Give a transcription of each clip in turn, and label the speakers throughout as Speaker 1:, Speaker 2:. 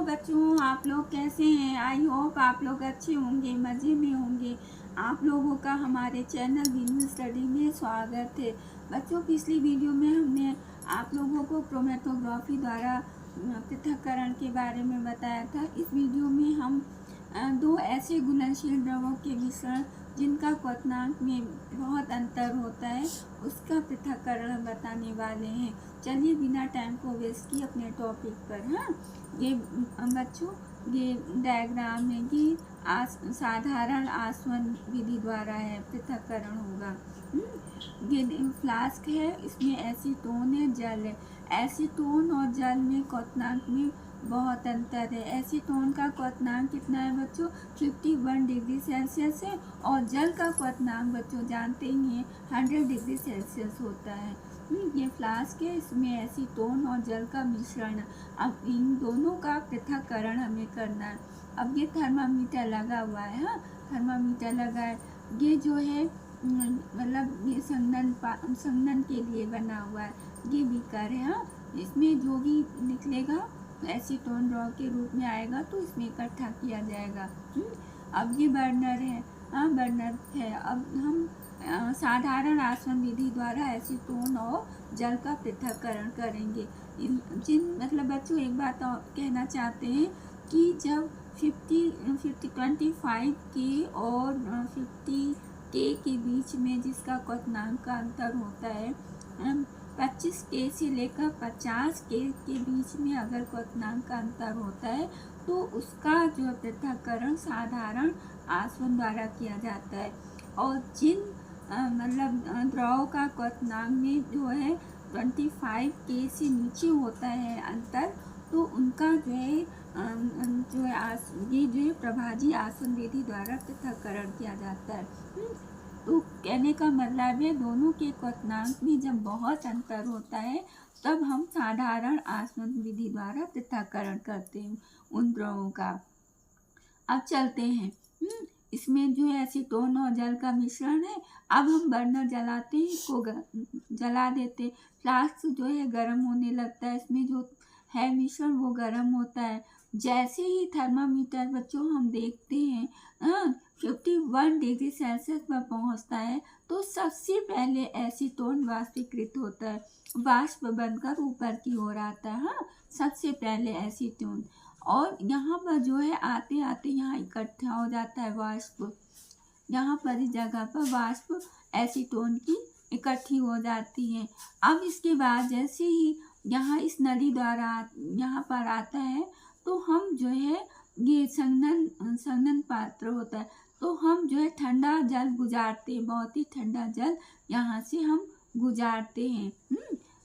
Speaker 1: बच्चों, आप लोग कैसे हैं? आई होप आप लोग अच्छे होंगे, मज़े में होंगे। आप लोगों का हमारे चैनल विनू स्टडी में स्वागत है। बच्चों, पिछली वीडियो में हमने आप लोगों को क्रोमेटोग्राफी द्वारा पृथक्करण के बारे में बताया था। इस वीडियो में हम दो ऐसे घुलनशील द्रवों के मिश्रण जिनका क्वथनांक में बहुत अंतर होता है, उसका पृथक्करण बताने वाले हैं। चलिए बिना टाइम को वेस्ट किए अपने टॉपिक पर। हाँ, ये बच्चों, ये डायग्राम है कि साधारण आसवन विधि द्वारा है पृथक्करण होगा। ये फ्लास्क है, इसमें एसीटोन है, जल है। एसीटोन और जल में क्वथनांक में बहुत अंतर है। एसीटोन का क्वथनांक कितना है बच्चों? 51 डिग्री सेल्सियस है और जल का क्वथनांक बच्चों जानते ही हैं 100 डिग्री सेल्सियस होता है। ये फ्लास्क है, इसमें एसीटोन और जल का मिश्रण है। अब इन दोनों का पृथक्करण हमें करना है। अब ये थर्मामीटर लगा हुआ है। हाँ, थर्मामीटर लगा है। ये जो है मतलब ये संघनन के लिए बना हुआ है। ये बीकर है। हाँ, इसमें जो भी निकलेगा एसीटोन द्रव के रूप में आएगा तो इसमें इकट्ठा किया जाएगा। अब ये बर्नर है। हाँ, बर्नर है। अब हम साधारण आसवन विधि द्वारा एसीटोन और जल का पृथक्करण करेंगे। मतलब बच्चों, एक बात और कहना चाहते हैं कि जब 25 के और 50 के बीच में जिसका क्वथनांक का अंतर होता है, 25 के से लेकर 50 के बीच में अगर क्वथनांक का अंतर होता है तो उसका जो पृथक्करण साधारण आसवन द्वारा किया जाता है। और जिन मतलब द्रव का क्वथनांक में जो है 25 के से नीचे होता है अंतर, तो उनका जो है ये जो है प्रभाजी आसवन विधि द्वारा पृथक्करण किया जाता है। तो कहने का मतलब है दोनों के क्वथनांक में जब बहुत अंतर होता है तब हम साधारण आसवन विधि द्वारा पृथक्करण करते हैं उन द्रवों का। अब चलते हैं। इसमें जो है एसीटोन और जल का मिश्रण है। अब हम बर्नर जलाते हैं, इसको जला देते। फ्लास्क जो है गर्म होने लगता है, इसमें जो है मिश्रण वो गर्म होता है। जैसे ही थर्मामीटर बच्चों हम देखते हैं 51 डिग्री सेल्सियस पर पहुंचता है तो सबसे पहले एसीटोन वाष्पीकृत होता है, वाष्प बनकर ऊपर की ओर आता है। हाँ, सबसे पहले एसीटोन, और यहाँ पर जो है आते आते यहाँ इकट्ठा हो जाता है वाष्प। यहाँ पर इस जगह पर वाष्प एसीटोन की इकट्ठी हो जाती है। अब इसके बाद जैसे ही यहाँ इस नली द्वारा यहाँ पर आता है तो हम जो है ये संघनन पात्र होता है, तो हम जो है ठंडा जल गुजारते हैं, बहुत ही ठंडा जल यहाँ से हम गुजारते हैं।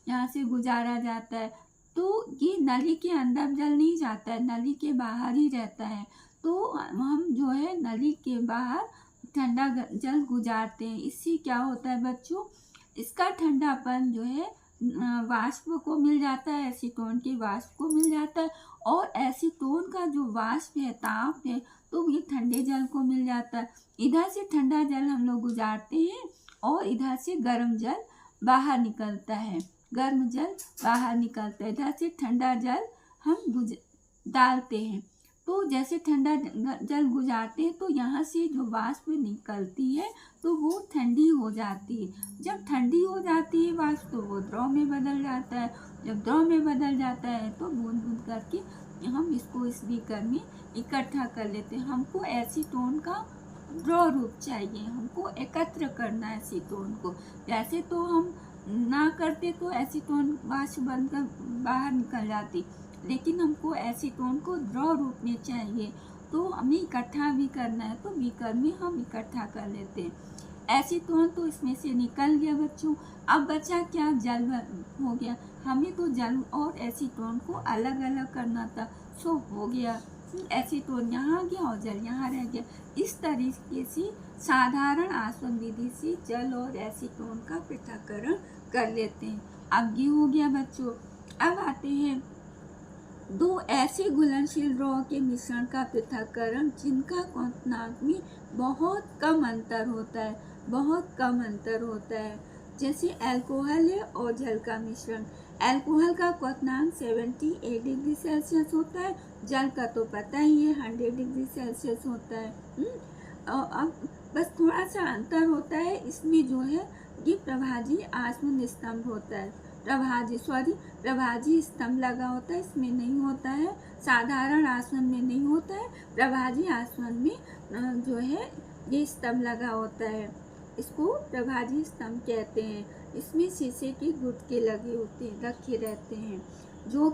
Speaker 1: यहाँ से गुजारा जाता है। तो ये नली के अंदर जल नहीं जाता है, नली के बाहर ही रहता है। तो हम जो है नली के बाहर ठंडा जल गुजारते हैं। इससे क्या होता है बच्चों, इसका ठंडापन जो है वाष्प को मिल जाता है, एसीटोन के वाष्प को मिल जाता है, और एसीटोन का जो वाष्प है, ताप है, तो ये ठंडे जल को मिल जाता है। इधर से ठंडा जल हम लोग गुजारते हैं और इधर से गर्म जल बाहर निकलता है। गर्म जल बाहर निकलता है, इधर से ठंडा जल हम डालते हैं। तो जैसे ठंडा जल गुजारते हैं तो यहाँ से जो वाष्प निकलती है तो वो ठंडी हो जाती है। जब ठंडी हो जाती है वाष्प तो वो द्रव में बदल जाता है। जब द्रव में बदल जाता है तो बूंद बूंद करके हम इसको इस बीकर में इकट्ठा कर लेते हैं। हमको एसीटोन का द्रव रूप चाहिए, हमको एकत्र करना है एसीटोन को। वैसे तो हम ना करते तो एसीटोन वाष्प बनकर बाहर निकल जाती, लेकिन हमको एसीटोन को द्रव रूप में चाहिए, तो हमें इकट्ठा भी करना है, तो बीकर में हम इकट्ठा कर लेते हैं। एसीटोन तो इसमें से निकल गया बच्चों। अब बचा क्या? जल हो गया। हमें तो जल और एसीटोन को अलग अलग करना था, सो हो गया। एसीटोन यहाँ आ गया और जल यहाँ रह गया। इस तरीके से साधारण आसवन विधि से जल और एसीटोन का पृथक्करण कर लेते हैं। अब ये हो गया बच्चों। अब आते हैं दो ऐसे घुलनशील द्रव के मिश्रण का पृथक्करण जिनका क्वथनांक में बहुत कम अंतर होता है, बहुत कम अंतर होता है। जैसे अल्कोहल है और जल का मिश्रण। अल्कोहल का क्वथनांक 78 डिग्री सेल्सियस होता है, जल का तो पता ही है 100 डिग्री सेल्सियस होता है। अब बस थोड़ा सा अंतर होता है इसमें जो है, ये प्रभाजी आसवन स्तंभ होता है, प्रभाजी स्तंभ लगा होता है, इसमें नहीं होता है। साधारण आसवन में नहीं होता है, प्रभाजी आसवन में जो है ये स्तंभ लगा होता है, इसको प्रभाजी स्तंभ कहते हैं। इसमें शीशे के गुटके लगे होते हैं, रखे रहते हैं, जो कि